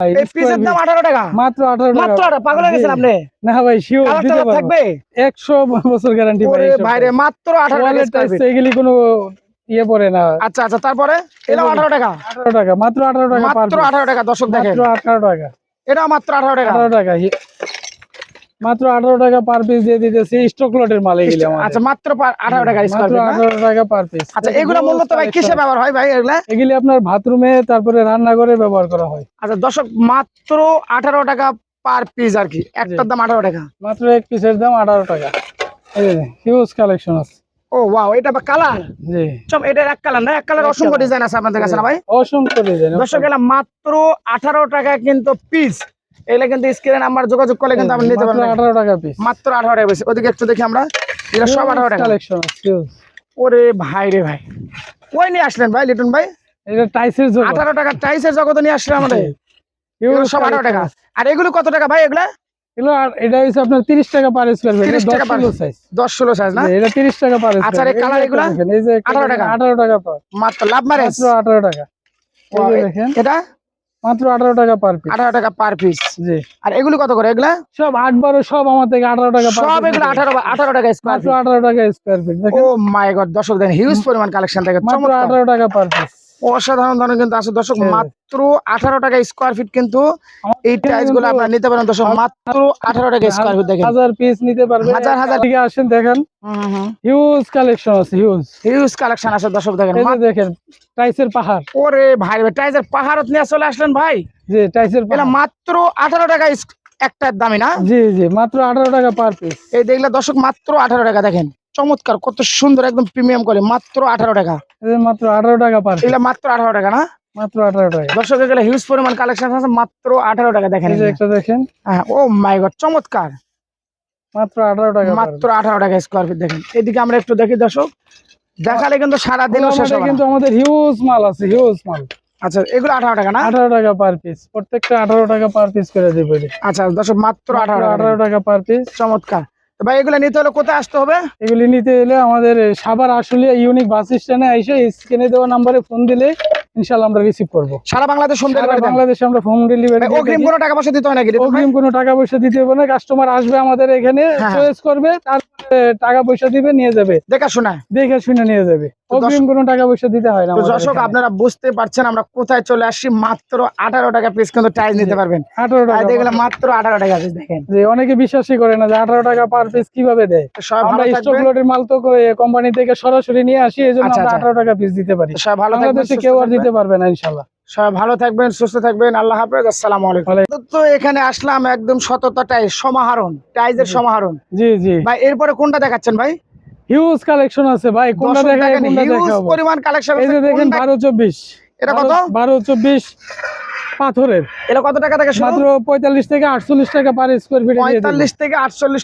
এই পিসের দাম 18 টাকা মাত্র 18 টাকা। মাত্র 18 পাগল হয়ে গেছেন আপনি? না ভাই শিওর দিতে পারবো, থাকবে 100 বছর গ্যারান্টি ভাই। ওরে ভাই রে মাত্র 18 টাকা এগুলি কোনো ইয়ে পড়ে না। আচ্ছা আচ্ছা, তারপরে এটা 18 টাকা। 18 টাকা মাত্র 18 টাকা মাত্র 18 টাকা দর্শক দেখেন, মাত্র 18 টাকা। এটা মাত্র 18 টাকা। 18 টাকা মাত্র 18 টাকা পার পিস দিয়ে দিতেছি। স্টক লটের মাল এগুলি আমাদের। আচ্ছা মাত্র 18 টাকা স্কয়ার মাত্র ফিট 18 টাকা পার পিস। আচ্ছা এগুলো মূলত ভাই কিসে ব্যবহার হয় ভাই এগুলা? এগুলি আপনার বাথরুমে তারপরে রান্নাঘরে ব্যবহার করা হয়। আচ্ছা দর্শক মাত্র 18 টাকা পার পিস আর কি, একটার দাম 18 টাকা। মাত্র এক পিসের দাম 18 টাকা। এই যে হিউজ কালেকশন আছে। ও ওয়াও, এটা বা কালার? জি চম এটা এক কালার না, এক কালার অসংখ্য ডিজাইন আছে আপনাদের কাছে না ভাই? অসংখ্য ডিজাইন। দর্শক এলা মাত্র 18 টাকা কিন্তু পিস। এগুলা কিন্তু স্ক্রিনে নাম্বার যোগাযোগ করলে কিন্তু আপনি নিতে পারবেন। মাত্র 18 টাকা পিস। মাত্র 18 টাকা পিস। ওদিকে একটু দেখি আমরা, এটা সব 18 টাকা কালেকশন আছে। ওরে ভাই রে ভাই, কই নিয়ে আসলেন ভাই লিটন ভাই? এটা টাইসের জগৎ। 18 টাকা টাইসের জগতে নিয়ে আসলেন আমাদের। এগুলো সব 18 টাকা। আর এগুলো কত টাকা ভাই এগুলা? এগুলো এটা হইছে আপনার 30 টাকা পার স্কয়ার ফিট। 30 টাকা পার সাইজ, 10-16 সাইজ না? এটা 30 টাকা পার স্কয়ার। আচ্ছা এই কালার এগুলা এই যে 18 টাকা। 18 টাকা পার। মাত্র লাভ ম্যারেজ মাত্র 18 টাকা। এই যে দেখেন এটা মাত্র 18 টাকা পার পিস। 18 টাকা পার পিস। জি। আর এগুলো কত করে এগুলা? সব 8-12 সব আমার থেকে 18 টাকা পার। সব এগুলো 18 টাকা স্কয়ার মাত্র ফিট। 18 টাকা স্কয়ার ফিট। ও দেখেন মাই গড দর্শক দেখেন হিউজ পরিমাণ কালেকশন দেখেন, মাত্র চমৎকার 18 টাকা পার পিস। অসাধারণ ধরনের কিন্তু আছে দর্শক। মাত্র 18 টাকা স্কয়ার ফিট কিন্তু এই টাইলস গুলো আপনারা নিতে পারেন দর্শক। মাত্র 18 টাকা স্কয়ার ফিট দেখেন, 1000 পিস নিতে পারবেন। হাজার দিকে আসেন দেখেন হিউজ কালেকশন আছে। হিউজ কালেকশন আছে দর্শক দেখেন। এই যে দেখেন টাইসের পাহাড়। ওরে ভাই ভাই টাইলসের পাহাড়ত নিয়ে চলে আসলেন ভাই। জি টাইসের এটা পাহাড় মাত্র 18 টাকা একটার দামি না? জি জি মাত্র 18 টাকা পার পিস। এই দেখলে দর্শক মাত্র 18 টাকা দেখেন, চমৎকার কত সুন্দর একদম প্রিমিয়াম করে। মাত্র 18 টাকা। এই মাত্র 18 টাকা পার পিস। এগুলা মাত্র 18 টাকা না? মাত্র 18 টাকা। দর্শক এগুলা হিউজ পরিমাণ কালেকশন আছে, মাত্র 18 টাকা দেখেন। এই যে একটা দেখেন, হ্যাঁ ও মাই গড চমৎকার, মাত্র 18 টাকা। মাত্র 18 টাকা স্কয়ার ফিট দেখেন। এদিকে আমরা একটু দেখি দর্শক, দেখালে কিন্তু সারা দিনও শেষ হবে না। কিন্তু আমাদের হিউজ মাল আছে, হিউজ মাল। আচ্ছা এগুলো 18 টাকা না? 18 টাকা পার পিস, প্রত্যেকটা 18 টাকা পার পিস করে দেব। আচ্ছা দর্শক মাত্র 18 টাকা পার পিস। চমৎকার। তো ভাই এগুলো নিতে হলে কোথায় আসতে হবে? এগুলি নিতে হলে আমাদের সাভার আশুলিয়া ইউনিক বাস স্ট্যান্ডে এসে স্ক্রিনে দেওয়া নম্বরে ফোন দিলে ইনশাআল্লাহ আমরা রিসিভ করব। সারা বাংলাদেশ হোম ডেলিভারি? বাংলাদেশে আমরা হোম ডেলিভারি। অগ্রিম কোনো টাকা পয়সা দিতে হয় নাকি? অগ্রিম কোনো টাকা পয়সা দিতে হবে না। কাস্টমার আসবে আমাদের এখানে, চয়েস করবে, তারপরে টাকা পয়সা দিবে, নিয়ে যাবে। দেখে শুনে নিয়ে যাবে। অগ্রিম কোনো টাকা পয়সা দিতে হয় না। দর্শক আপনারা বুঝতে পারছেন আমরা কোথায় চলে আসছি। মাত্র 18 টাকা পিস কিন্তু টাইলস নিতে পারবেন। 18 টাকা দেখলে মাত্র 18 টাকা পিস দেখেন। যে অনেকে বিশ্বাসই করে না যে 18 টাকা পার পিস কিভাবে দেয়। আমরা স্টক লটের মাল তো কোম্পানি থেকে সরাসরি নিয়ে আসি, এজন্য আমরা 18 টাকা পিস দিতে পারি। সবাই ভালো থাকবেন, কেউ আর দিতে পারবে না ইনশাআল্লাহ। সবাই ভালো থাকবেন, সুস্থ থাকবেন, আল্লাহ হাফেজ, আসসালামু আলাইকুম। তো এখানে আসলাম একদম সততা টাইলস সমাহারণ, টাইলসের সমাহারণ। জি জি ভাই এরপরে কোনটা দেখাচ্ছেন ভাই? হিউজ কালেকশন আছে ভাই, কোনটা দেখাই কোনটা দেখাবো। হিউজ পরিমাণ কালেকশন আছে। এই যে দেখেন 12-24। এটা কত? 12-24 পাথরের। এটা কত টাকা থেকে শুরু? মাত্র 45 থেকে 48 টাকা পার স্কয়ার ফিট। 45 থেকে 48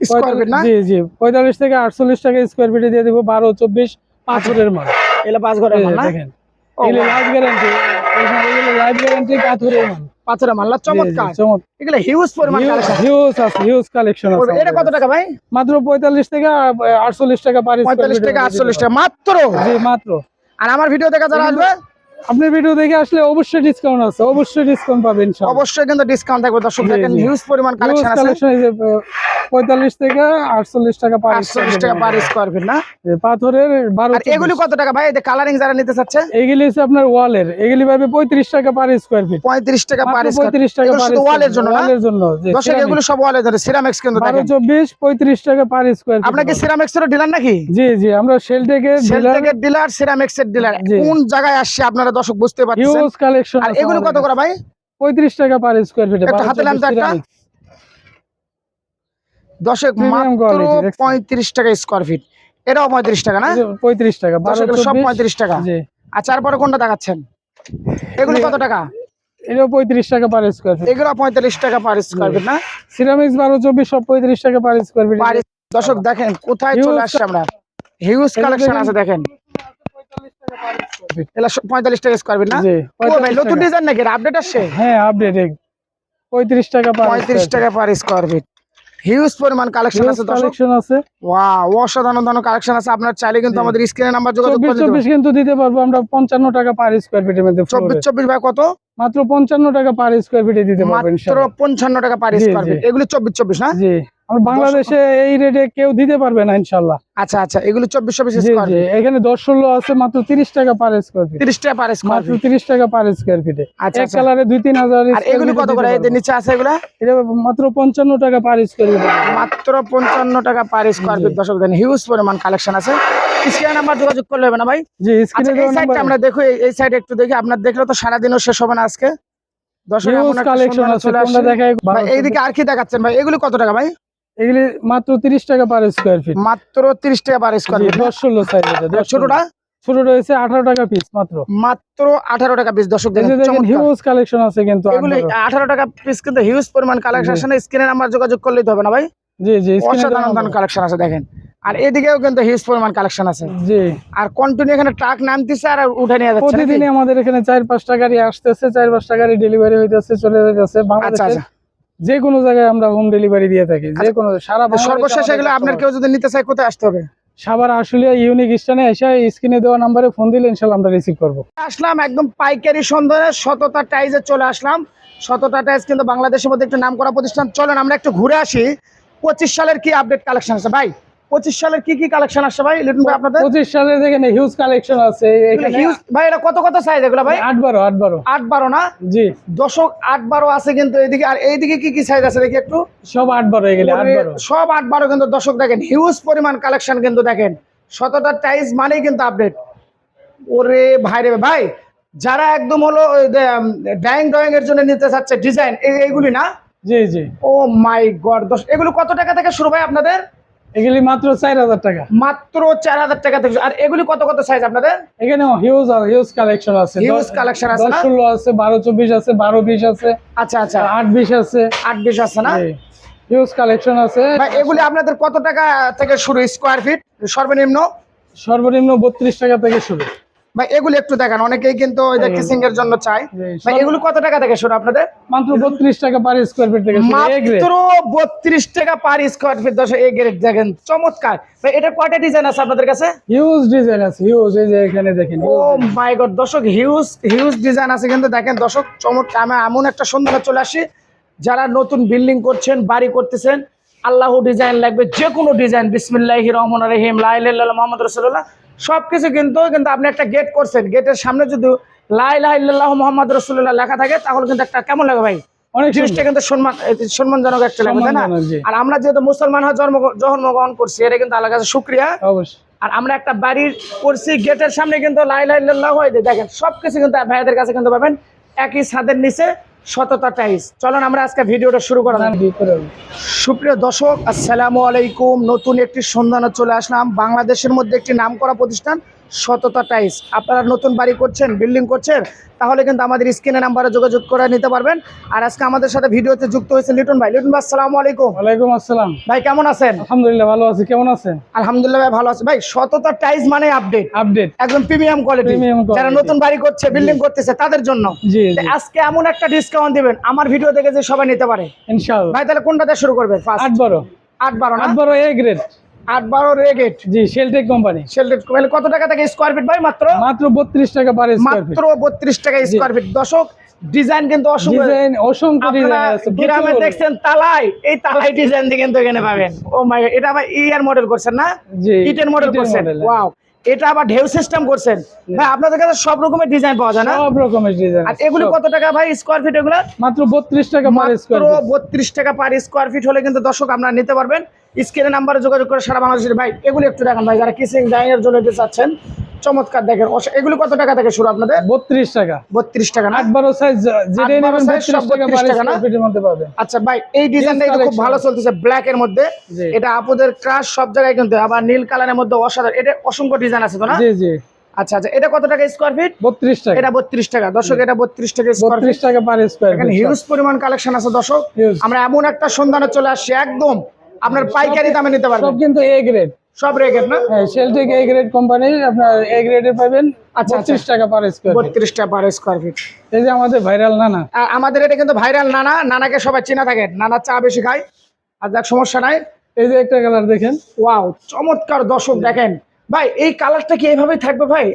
স্কয়ার ফিট না? জি জি 45 থেকে 48 টাকা স্কয়ার ফিটে দিয়ে দেব। 12-24 পাথরের মাল। এলা 5 ঘরের মাল না? দেখেন এগুলো লাইফ গ্যারান্টি, এগুলো লাইফ গ্যারান্টি পাথরের মাল। পাথরের মাল চমৎকার। এগুলো হিউজ পরিমাণ কালেকশন, হিউজ আছে, হিউজ কালেকশন আছে। এটা কত টাকা ভাই? মাত্র 45 থেকে 48 টাকা পার স্কয়ার ফিট। 45 থেকে 48 টাকা মাত্র? জি মাত্র। আর আমার ভিডিও দেখা যারা আসবে, আপনি ভিডিও দেখে আসলে অবশ্যই ডিসকাউন্ট আছে, অবশ্যই ডিসকাউন্ট পাবেন ইনশাআল্লাহ। অবশ্যই কিন্তু ডিসকাউন্ট থাকবে দর্শক। দেখেন হিউজ পরিমাণ কালেকশন আছে। 45 থেকে 48 টাকা পার 48 টাকা পার স্কয়ার ফিট না? পাথরের 12। আর এগুলি কত টাকা ভাই? এই কালারিং যারা নিতে চাচ্ছে, এগুলি হচ্ছে আপনার ওয়ালের, এগুলি পাবে 35 টাকা পার স্কয়ার ফিট। 35 টাকা পার স্কয়ার ফিট। 35 টাকা পার ওয়ালের জন্য, ওয়ালের জন্য। দর্শক এগুলো সব ওয়ালের জন্য, সিরামিক্স কিন্তু দেখেন। 12-24 35 টাকা পার স্কয়ার ফিট। আপনারা কি সিরামিক্স এর ডিলার নাকি? জি জি আমরা শেলটেকের ডিলার, সিরামিক্স এর ডিলার। কোন জায়গায় আসছে আপনারা দর্শক বুঝতে পারছেন। Huge collection. আর এগুলো কত করে ভাই? 35 টাকা পার স্কয়ার ফিট। একটা হাতে লাম তো একটা দর্শক মাত্র 35 টাকা স্কয়ার ফিট। এটাও 35 টাকা না? 35 টাকা। সব 35 টাকা। জি। আর তারপরে কোনটা দেখাচ্ছেন? এগুলো কত টাকা? এটাও 35 টাকা পার স্কয়ার ফিট। এগুলো 45 টাকা পার স্কয়ার ফিট না? সিরামিক্স 12-24 সব 35 টাকা পার স্কয়ার ফিট। দর্শক দেখেন কোথায় চলে আসছে আমরা। হিউজ কালেকশন আছে দেখেন। 45 টাকা স্কয়ার ফিট না? ও ভাই নতুন ডিজাইন নাকি? আপডেট আসছে? হ্যাঁ আপডেট। 35 টাকা পার 35 টাকা পার স্কয়ার ফিট। হিউজ পরিমাণ কালেকশন আছে দর্শক। ওয়াও অসাধারণ ধরনের কালেকশন আছে। আপনারা চাইলে কিন্তু আমাদের স্ক্রিনে নাম্বার যোগাযোগ করতে পারেন। 24 কিন্তু দিতে পারবো আমরা 55 টাকা পার স্কয়ার ফিটের মধ্যে। 24 ভাই কত? মাত্র 55 টাকা পার স্কয়ার ফিটে দিতে পারবেন মাত্র 55 টাকা পার স্কয়ার ফিট। এগুলো 24 না? জি, আমরা বাংলাদেশে এই রেটে কেউ দিতে পারবে না ইনশাআল্লাহ। আচ্ছা আচ্ছা, এগুলো 24 স্কয়ার ফিট। এখানে 10-16 আছে মাত্র 30 টাকা পার স্কয়ার ফিট। 30 টাকা পার স্কয়ার ফিট, মাত্র 30 টাকা পার স্কয়ার ফিটে। আচ্ছা এক কালারে 2-3 হাজার। আর এগুলো কত করে? এর নিচে আছে এগুলা? এটা মাত্র 55 টাকা পার স্কয়ার ফিট। মাত্র 55 টাকা পার স্কয়ার ফিট। দর্শক দেখেন হিউজ পরিমাণ কালেকশন আছে। স্ক্রিনে নাম্বার যোগাযোগ করলে হবে না ভাই? জি, স্ক্রিনে এই সাইডটা আমরা দেখো, এই সাইড একটু দেখি। আপনার দেখলে তো সারা দিনও শেষ হবে না আজকে। দর্শক এমন একটা কালেকশন আছে, কোনটা দেখাই ভাই? এইদিকে আর কি দেখাচ্ছেন ভাই? এগুলো কত টাকা ভাই? এগুলি মাত্র 30 টাকা পার স্কয়ার ফিট। মাত্র 30 টাকা পার স্কয়ার ফিট। 10-16 সাইজ এটা। ছোটটা? ছোটটা হচ্ছে 18 টাকা পিস মাত্র। মাত্র 18 টাকা পিস। দর্শক দেখেন হিউজ কালেকশন আছে কিন্তু। এগুলো 18 টাকা পিস কিন্তু হিউজ পরিমাণ কালেকশন আছে। স্ক্রিনে নাম্বার যোগাযোগ করলেই হবে না ভাই? জি জি, অসাধারণ কালেকশন আছে দেখেন। আর এদিকেও কিন্তু হিউজ পরিমাণ কালেকশন আছে। জি, আর কন্টিনিউ এখানে ট্রাক নামতেছে আর উঠে নিয়ে যাচ্ছে। প্রতিদিন আমাদের এখানে 4-5টা গাড়ি আসতেছে, 4-5টা গাড়ি ডেলিভারি হইতেছে, চলে যাচ্ছে বাংলাদেশে। যে কোনো জায়গায় আমরা হোম ডেলিভারি দিয়ে থাকি, যে কোনো সারা বাংলাদেশে। সর্বশেষ এগুলো আপনার কেউ যদি নিতে চায় কোথায় আসতে হবে? সাভার আশুলিয়া ইউনিক স্থানে এসে স্ক্রিনে দেওয়া নম্বরে ফোন দিলে ইনশাআল্লাহ আমরা রিসিভ করব। আসলাম একদম পাইকারি সন্ধানে সততা টাইজে চলে আসলাম। সততা টাইজ কিন্তু বাংলাদেশের মধ্যে একটা নামকরা প্রতিষ্ঠান। চলেন আমরা একটু ঘুরে আসি 25 সালের কি আপডেট কালেকশন আছে ভাই? 25 সালের কি কি কালেকশন আসছে ভাই লিটন ভাই আপনাদের? 25 সালের দেখেন হিউজ কালেকশন আছে এখানে। হিউজ ভাই, এটা কত কত সাইজ এগুলো ভাই? 8-12 না? জি, দশক 8-12 আছে কিন্তু এইদিকে। আর এইদিকে কি কি সাইজ আছে দেখি একটু। সব 8-12 এগুলো। 8-12 সব 8-12 কিন্তু। দর্শক দেখেন হিউজ পরিমাণ কালেকশন কিন্তু দেখেন। সততা টাইজ মানেই কিন্তু আপডেট। ওরে ভাই রে ভাই, যারা একদম হলো ড্রয়িং এর জন্য নিতে চাচ্ছে ডিজাইন এইগুলি না? জি জি। ও মাই গড, এগুলো কত টাকা থেকে শুরু ভাই আপনাদের? এগুলি মাত্র 4000 টাকা। মাত্র 4000 টাকা থেকে। আর এগুলি কত কত সাইজ আপনাদের? এখানে হিউজ কালেকশন আছে। হিউজ কালেকশন আছে না? 10-16 আছে, 12-24 আছে, 12-20 আছে। আচ্ছা আচ্ছা, 8-20 আছে। 8-20 আছে না? হিউজ কালেকশন আছে। ভাই এগুলি আপনাদের কত টাকা থেকে শুরু স্কয়ার ফিট সর্বনিম্ন? সর্বনিম্ন 32 টাকা থেকে শুরু। ভাই এগুলি একটু দেখান, অনেকেই কিন্তু ওই যে কিসিং এর জন্য চাই। ভাই এগুলো কত টাকা থেকে শুরু আপনাদের? মাত্র 32 টাকা পার স্কয়ার ফিট থেকে শুরু। মাত্র 32 টাকা পার স্কয়ার ফিট। দর্শক এই গ্রেড দেখেন, চমৎকার। ভাই এটা কয়টা ডিজাইন আছে আপনাদের কাছে? হিউজ ডিজাইন আছে, হিউজ। এই যে এখানে দেখেন, ও মাই গড দর্শক, হিউজ ডিজাইন আছে কিন্তু দেখেন। দর্শক চমৎকার। আমি এমন একটা সন্ধানে চলে আসি, যারা নতুন বিল্ডিং করছেন, বাড়ি করতেছেন, আল্লাহ ডিজাইন লাগবে, যে কোনো ডিজাইন, বিসমিল্লাহির রহমানির রহিম, লা ইলাহা ইল্লাল্লাহ মুহাম্মাদুর রাসূলুল্লাহ, সবকিছু কিন্তু আপনি একটা গেট করছেন, গেটের সামনে যদি লা ইলাহা ইল্লাল্লাহ মুহাম্মাদুর রাসূলুল্লাহ লেখা থাকে তাহলে কিন্তু একটা কেমন লাগে ভাই? অনেক জিনিসটা কিন্তু সম্মানজনক একটা লাগে, তাই না? আর আমরা যেহেতু মুসলমান হয়ে জন্মগ্রহণ করছি, এটা কিন্তু আল্লাহর কাছে শুকরিয়া। অবশ্যই। আর আমরা একটা বাড়ির করছি, গেটের সামনে কিন্তু লা ইলাহা ইল্লাল্লাহ হয়। দেখেন সবকিছু কিন্তু ভাইদের কাছে কিন্তু পাবেন একই ছাদের নিচে। সততা টাইলস। চলুন আমরা আজকে ভিডিওটা শুরু করা যাক। সুপ্রিয় দর্শক আসসালামু আলাইকুম। নতুন একটি সন্ধানে চলে আসলাম বাংলাদেশের মধ্যে একটি নামকরা প্রতিষ্ঠান সততা টাইলস। আপনারা নতুন বাড়ি করছেন, বিল্ডিং করছেন, তাহলে কিন্তু আমাদের স্ক্রিনে নাম্বারে যোগাযোগ করে নিতে পারবেন। আর আজকে আমাদের সাথে ভিডিওতে যুক্ত হয়েছে লিটন ভাই। লিটন ভাই আসসালামু আলাইকুম। ওয়ালাইকুম আসসালাম। ভাই কেমন আছেন? আলহামদুলিল্লাহ ভালো আছি, কেমন আছেন? আলহামদুলিল্লাহ ভাই ভালো আছি। ভাই সততা টাইলস মানে আপডেট, একদম প্রিমিয়াম কোয়ালিটি। যারা নতুন বাড়ি করছে, বিল্ডিং করতেছে তাদের জন্য আজকে এমন একটা ডিসকাউন্ট দিবেন আমার ভিডিও দেখে যে সবাই নিতে পারে ইনশাআল্লাহ। ভাই তাহলে কোনটা দিয়ে শুরু করবেন? 8-12 এ গ্রেড। 8-12 রেগেট। জি, শেলটেক কোম্পানি। Sheltech company. কত টাকা থেকে স্কয়ার ফিট ভাই? মাত্র 32 টাকা পার স্কয়ার ফিট। মাত্র 32 টাকা স্কয়ার ফিট। দর্শক ডিজাইন কিন্তু অসংখ্য ডিজাইন আছে। গ্রামে দেখছেন তালাই, এই তালাই ডিজাইন দিয়ে কিন্তু এখানে পাবেন। ও মাই গড, এটা আবার ইয়ার মডেল করছেন না? জি, ইটের মডেল করছেন। ওয়াও, এটা আবার ঢেউ সিস্টেম করছেন। ভাই আপনাদের কাছে সব রকমের ডিজাইন পাওয়া যায় না? সব রকমের ডিজাইন। আর এগুলো কত টাকা ভাই স্কয়ার ফিট? এগুলো মাত্র 32 টাকা পার স্কয়ার ফিট। 32 টাকা পার স্কয়ার ফিট হলে কিন্তু দর্শক আপনারা নিতে পারবেন। স্ক্রিনে নাম্বারে যোগাযোগ করে সারা বাংলাদেশের। ভাই এগুলো একটু দেখান ভাই, যারা কিচিং ডাইনিংয়ের জন্য নিতে চাচ্ছেন, চমৎকার দেখেন। এগুলো কত টাকা থেকে শুরু আপনাদের? 32 টাকা। 32 টাকা না? 8-12 সাইজ যেটাই নেবেন 32 টাকা পার স্কয়ার ফিটের মধ্যে পাবেন। আচ্ছা ভাই, এই ডিজাইনটা কিন্তু খুব ভালো চলতেছে, ব্ল্যাক এর মধ্যে। এটা আপুদের ক্রাশ সব জায়গায় কিন্তু। আবার নীল কালারের মধ্যে অসাধারণ। এটা অসংখ্য ডিজাইন আছে তো না? জি জি। আচ্ছা আচ্ছা, এটা কত টাকা স্কয়ার ফিট? 32 টাকা। এটা 32 টাকা। দর্শক এটা 32 টাকা স্কয়ার ফিট। 32 টাকা পার স্কয়ার ফিট। এখানে হিউজ পরিমাণ কালেকশন আছে দর্শক। আমরা এমন একটা সন্ধানে চলে আসছি, একদম আপনার পাইকারি দামে নিতে পারবেন। সব কিন্তু এ গ্রেড। সব রেগেট না? হ্যাঁ, শেলটেক এ গ্রেড কোম্পানির আপনার এ গ্রেডে পাবেন। আচ্ছা 32 টাকা পার স্কয়ার ফিট। 32 টাকা পার স্কয়ার ফিট। এই যে আমাদের ভাইরাল নানা। আমাদের এটা কিন্তু ভাইরাল নানা। নানাকে সবাই চিনা থাকে, নানা চা বেশি খায়। আর দেখ সমস্যা নাই। এই যে একটা কালার দেখেন, ওয়াও চমৎকার। দর্শক দেখেন, ভাই এই কালারটা কি এইভাবেই থাকবে ভাই?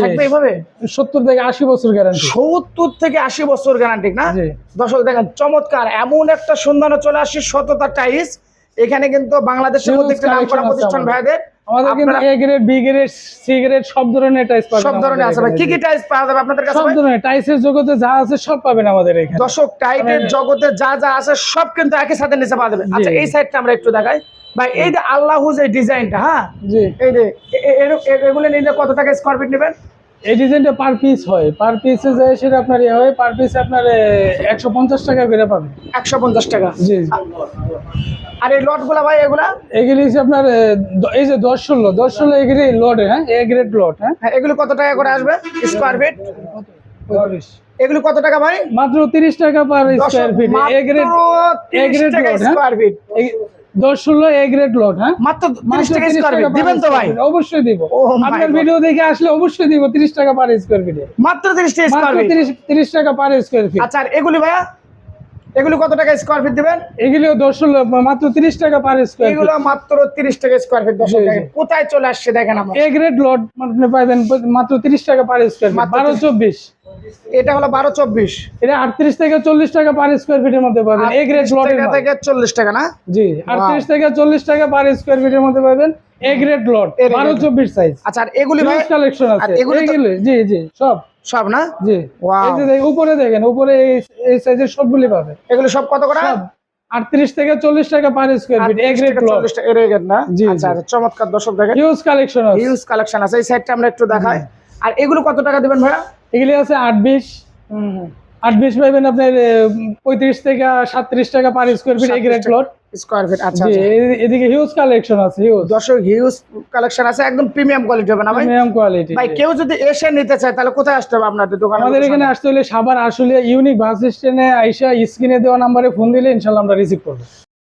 থাকবে এইভাবে 70 থেকে 80 বছর গ্যারান্টি। 70 থেকে 80 বছর গ্যারান্টি না? দর্শক দেখেন চমৎকার এমন একটা সন্ধান চলে আসছে শততা টাইলস। এখানে কিন্তু বাংলাদেশের মধ্যে একটা নামকরা প্রতিষ্ঠান ভাইদের আমাদের কিন্তু A grade, B grade, C grade সব ধরনের টাইলস পাবেন। সব ধরনের আছে ভাই। কি টাইলস পাওয়া যাবে আপনাদের কাছে? সব ধরনের টাইলসের জগতে যা আছে সব পাবেন আমাদের এখানে। দর্শক টাইলসের জগতে যা যা আছে সব কিন্তু একই সাথে নিচে পাওয়া যাবে। আচ্ছা এই সাইডটা আমরা একটু দেখাই ভাই। এই যে আল্লাহুজ এই ডিজাইনটা, হ্যাঁ জি, এই যে এগুলো নিলে কত টাকা স্কয়ার ফিট নেবেন? এই ডিজাইনটা পার পিস হয়, পার পিসে যায় সেটা আপনার হয় পার পিস আপনার 150 টাকা করে পাবেন। 150 টাকা? জি। আর এই লটগুলো ভাই এগুলা এগুলি আপনার এই যে 10-16 এগুলি লট, হ্যাঁ A গ্রেড লট। হ্যাঁ এগুলো কত টাকা করে আসবে স্কয়ার ফিট? 35। এগুলো কত টাকা ভাই? মাত্র 30 টাকা per square feet. A grade টাকা স্কয়ার ফিট। 10-16 A গ্রেড লট। হ্যাঁ মাত্র 30 টাকা স্কয়ার ফিট দিবেন তো ভাই? অবশ্যই দিব। আপনার ভিডিও দেখে আসলে অবশ্যই দিব 30 টাকা পার স্কয়ার ফিট। মাত্র 30 টাকা স্কয়ার ফিট। 30 টাকা পার স্কয়ার ফিট। আচ্ছা আর এগুলি ভাইয়া এগুলো কত টাকা স্কয়ার ফিট দিবেন? এগুলিও 10-16 মাত্র 30 টাকা পার স্কয়ার ফিট। এগুলো মাত্র 30 টাকা স্কয়ার ফিট। দর্শক দেখেন কোথায় চলে আসছে দেখেন আমরা। A গ্রেড লট আপনি পাবেন মাত্র 30 টাকা পার স্কয়ার ফিট। 12-24 এটা হলো 12-24। এটা 38 থেকে 40 টাকা পার স্কয়ার ফিটের মধ্যে পাবেন। A গ্রেড লটের থেকে 40 টাকা না? জি, 38 থেকে 40 টাকা পার স্কয়ার ফিটের মধ্যে পাবেন A গ্রেড লট 12-24 সাইজ। আচ্ছা আর এগুলি ভাই কালেকশন আছে এগুলি? জি জি সব না? জি। এই যে উপরে দেখেন, উপরে এই সাইজের সবগুলি পাবেন। এগুলো সব কত করে? 38 থেকে 40 টাকা per square feet A grade lot. 40 টাকা এর না? আচ্ছা চমৎকার দর্শক দেখেন হিউজ কালেকশন আছে। হিউজ কালেকশন আছে। এই সাইডটা আমরা একটু দেখাই। আর এগুলো কত টাকা দিবেন ভাইয়া? এগুলি আছে 8-20। 8-20 পাবেন আপনার 35 থেকে 37 টাকা per square feet A grade lot square feet. আচ্ছা এদিকে হিউজ কালেকশন আছে। দর্শক হিউজ কালেকশন আছে, একদম প্রিমিয়াম কোয়ালিটি হবে না ভাই? Premium quality. ভাই কেউ যদি এসে নিতে চায় তাহলে কোথায় আসতে হবে আপনাদের দোকানে? আমাদের এখানে আসতে হলে সাভার আশুলিয়া ইউনিক বাস স্ট্যান্ডে আইসা স্ক্রিনে দেওয়া নম্বরে ফোন দিলে ইনশাআল্লাহ আমরা রিসিভ করব।